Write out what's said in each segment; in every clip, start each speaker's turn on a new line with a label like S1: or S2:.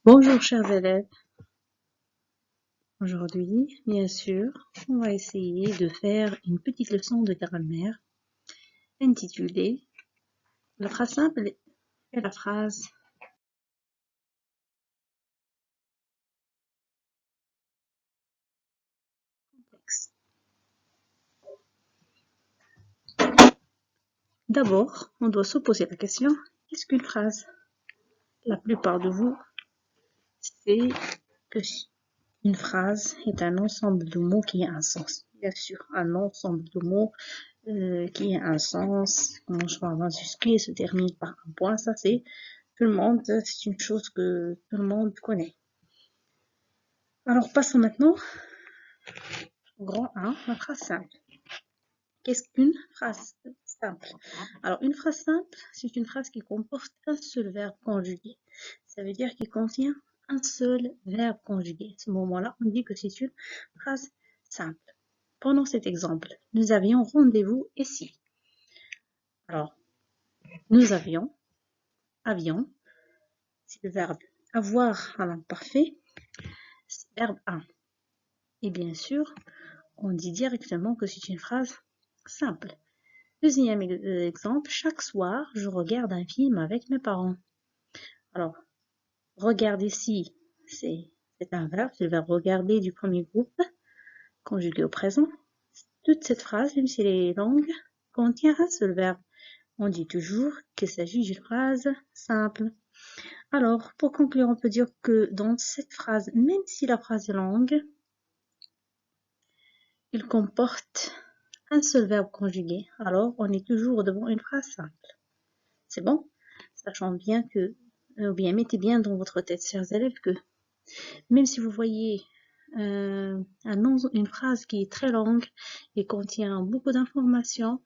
S1: Bonjour chers élèves, aujourd'hui, bien sûr, on va essayer de faire une petite leçon de grammaire intitulée la phrase simple et la phrase complexe. D'abord, on doit se poser la question, qu'est-ce qu'une phrase? La plupart de vous savez que une phrase est un ensemble de mots qui a un sens. Bien sûr, un ensemble de mots qui a un sens, commence par un majuscule et se termine par un point, ça c'est tout le monde, c'est une chose que tout le monde connaît. Alors passons maintenant au grand 1, la phrase simple. Qu'est-ce qu'une phrase simple? Alors une phrase simple, c'est une phrase qui comporte un seul verbe conjugué. Ça veut dire qu'il contient un seul verbe conjugué. À ce moment-là, on dit que c'est une phrase simple. Prenons cet exemple. Nous avions rendez-vous ici. Alors, nous avions, c'est le verbe avoir à l'imparfait, c'est le verbe un. Et bien sûr, on dit directement que c'est une phrase simple. Deuxième exemple, chaque soir, je regarde un film avec mes parents. Alors, regarde ici, c'est un verbe, c'est le verbe regarder du premier groupe, conjugué au présent. Toute cette phrase, même si elle est longue, contient un seul verbe. On dit toujours qu'il s'agit d'une phrase simple. Alors, pour conclure, on peut dire que dans cette phrase, même si la phrase est longue, il comporte un seul verbe conjugué. Alors, on est toujours devant une phrase simple. C'est bon? Sachant bien que, ou bien mettez bien dans votre tête, chers élèves, que même si vous voyez une phrase qui est très longue et contient beaucoup d'informations,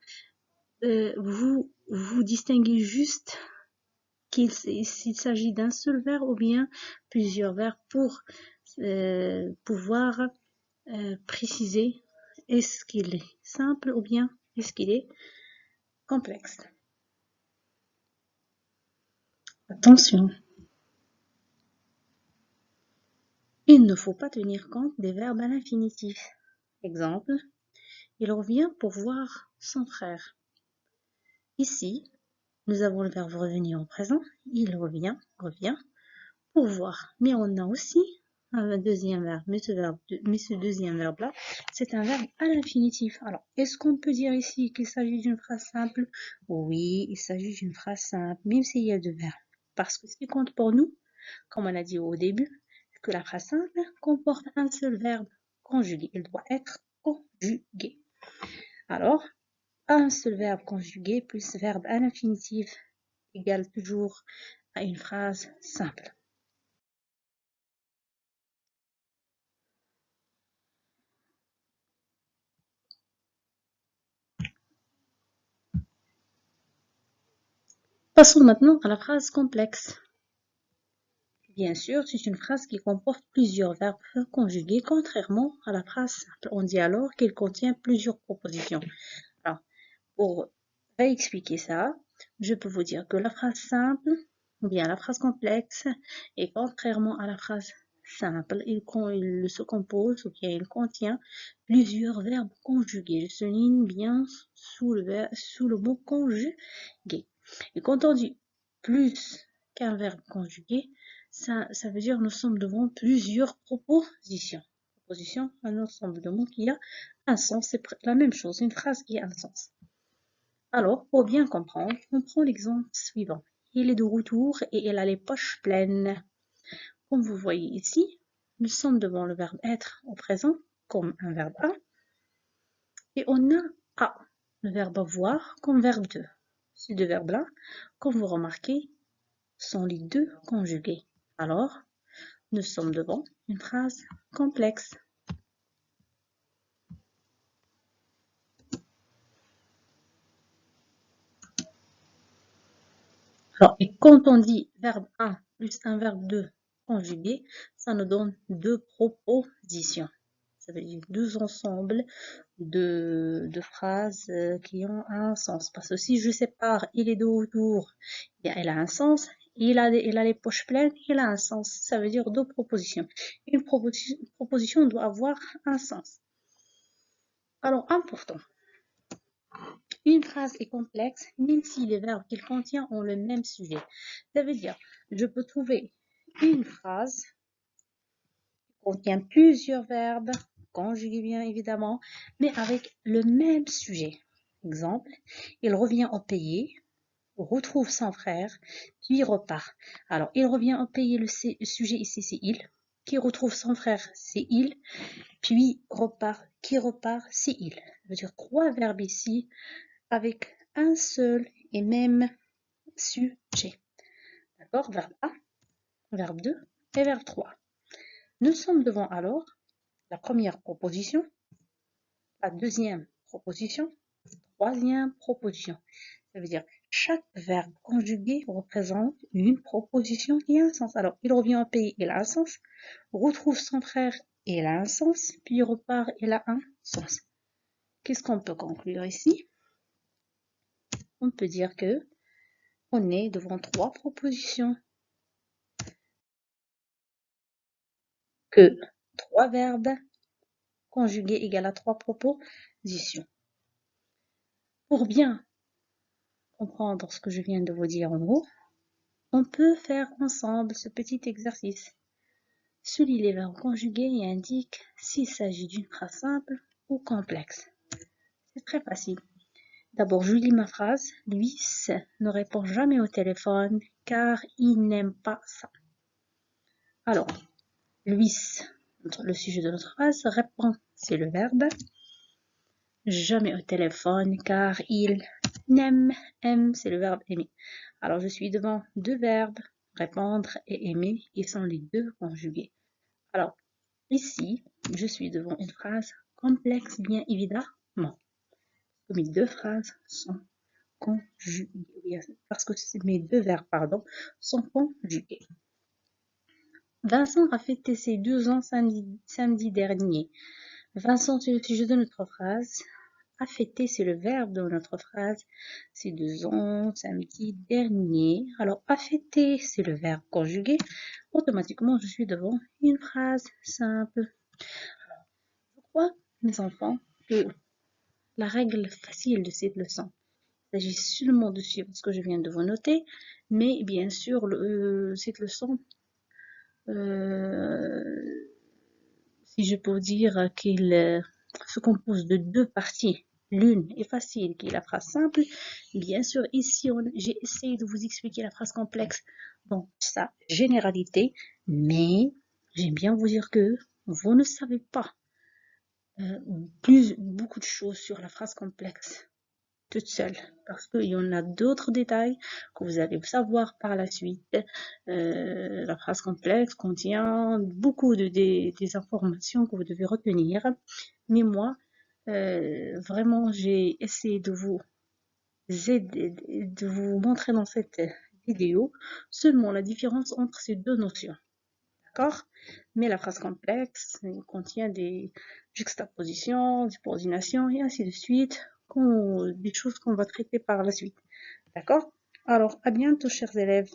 S1: vous distinguez juste s'il s'agit d'un seul verbe ou bien plusieurs verbes pour pouvoir préciser est-ce qu'il est simple ou bien est-ce qu'il est complexe. Attention, il ne faut pas tenir compte des verbes à l'infinitif. Exemple, il revient pour voir son frère. Ici, nous avons le verbe revenir au présent. Il revient pour voir. Mais on a aussi un deuxième verbe. Mais ce deuxième verbe-là, c'est un verbe à l'infinitif. Alors, est-ce qu'on peut dire ici qu'il s'agit d'une phrase simple? Oui, il s'agit d'une phrase simple, même s'il y a deux verbes. Parce que ce qui compte pour nous, comme on a dit au début, c'est que la phrase simple comporte un seul verbe conjugué. Il doit être conjugué. Alors, un seul verbe conjugué plus verbe à l'infinitif égale toujours à une phrase simple. Passons maintenant à la phrase complexe. Bien sûr, c'est une phrase qui comporte plusieurs verbes conjugués, contrairement à la phrase simple. On dit alors qu'elle contient plusieurs propositions. Alors, pour réexpliquer ça, je peux vous dire que la phrase simple, ou bien la phrase complexe, et contrairement à la phrase simple, il se compose, ou bien il contient plusieurs verbes conjugués. Je souligne bien sous le mot conjugué. Et quand on dit plus qu'un verbe conjugué, ça veut dire que nous sommes devant plusieurs propositions. Proposition, un ensemble de mots qui a un sens, c'est la même chose, une phrase qui a un sens. Alors, pour bien comprendre, on prend l'exemple suivant. Il est de retour et il a les poches pleines. Comme vous voyez ici, nous sommes devant le verbe être au présent, comme un verbe a, et on a a, le verbe avoir, comme verbe de. Ces deux verbes-là, comme vous remarquez, sont les deux conjugués. Alors, nous sommes devant une phrase complexe. Alors, et quand on dit verbe 1 plus un verbe 2 conjugué, ça nous donne deux propositions. Ça veut dire deux ensembles de phrases qui ont un sens. Parce que si je sépare il est de retour, bien, elle a un sens. il a les poches pleines, il a un sens. Ça veut dire deux propositions. Une proposition doit avoir un sens. Alors, important. Une phrase est complexe, même si les verbes qu'il contient ont le même sujet. Ça veut dire, je peux trouver une phrase qui contient plusieurs verbes, conjugués bien évidemment, mais avec le même sujet. Exemple, il revient au pays, retrouve son frère, puis repart. Alors, il revient au pays, le sujet ici c'est il, qui retrouve son frère c'est il, puis repart, qui repart c'est il. Ça veut dire trois verbes ici avec un seul et même sujet. D'accord? Verbe A, verbe 2 et verbe 3. Nous sommes devant alors la première proposition, la deuxième proposition, troisième proposition. Ça veut dire chaque verbe conjugué représente une proposition et un sens. Alors, il revient au pays, il a un sens. Retrouve son frère, il a un sens. Puis repart, il a un sens. Qu'est-ce qu'on peut conclure ici? On peut dire que on est devant trois propositions. Que trois verbes conjugués égale à trois propositions. Pour bien comprendre ce que je viens de vous dire en gros, on peut faire ensemble ce petit exercice. Souligne les verbes conjugués et indique s'il s'agit d'une phrase simple ou complexe. C'est très facile. D'abord, je lis ma phrase. Luis ne répond jamais au téléphone car il n'aime pas ça. Alors, Luis, le sujet de notre phrase, répond, c'est le verbe. Jamais au téléphone car il aime, c'est le verbe aimer. Alors, je suis devant deux verbes, répondre et aimer, ils sont les deux conjugués. Alors, ici, je suis devant une phrase complexe, bien évidemment. Mes deux phrases sont conjuguées, parce que mes deux verbes, sont conjugués. Vincent a fêté ses 2 ans samedi dernier. Vincent, c'est le sujet de notre phrase. A fêter, c'est le verbe de notre phrase. C'est 2 ans samedi dernier. Alors, a fêter, c'est le verbe conjugué. Automatiquement, je suis devant une phrase simple. Je crois, mes enfants, que la règle facile de cette leçon, il s'agit seulement de suivre ce que je viens de vous noter, mais bien sûr, cette leçon, si je peux dire qu'il se compose de deux parties. L'une est facile, qui est la phrase simple. Bien sûr, ici, j'ai essayé de vous expliquer la phrase complexe dans sa généralité, mais j'aime bien vous dire que vous ne savez pas beaucoup de choses sur la phrase complexe toute seule, parce qu'il y en a d'autres détails que vous allez savoir par la suite. La phrase complexe contient beaucoup des informations que vous devez retenir, mais moi, vraiment, j'ai essayé de vous aider, de vous montrer dans cette vidéo seulement la différence entre ces deux notions. D'accord? Mais la phrase complexe contient des juxtapositions, des coordinations et ainsi de suite, des choses qu'on va traiter par la suite. D'accord? Alors, à bientôt, chers élèves.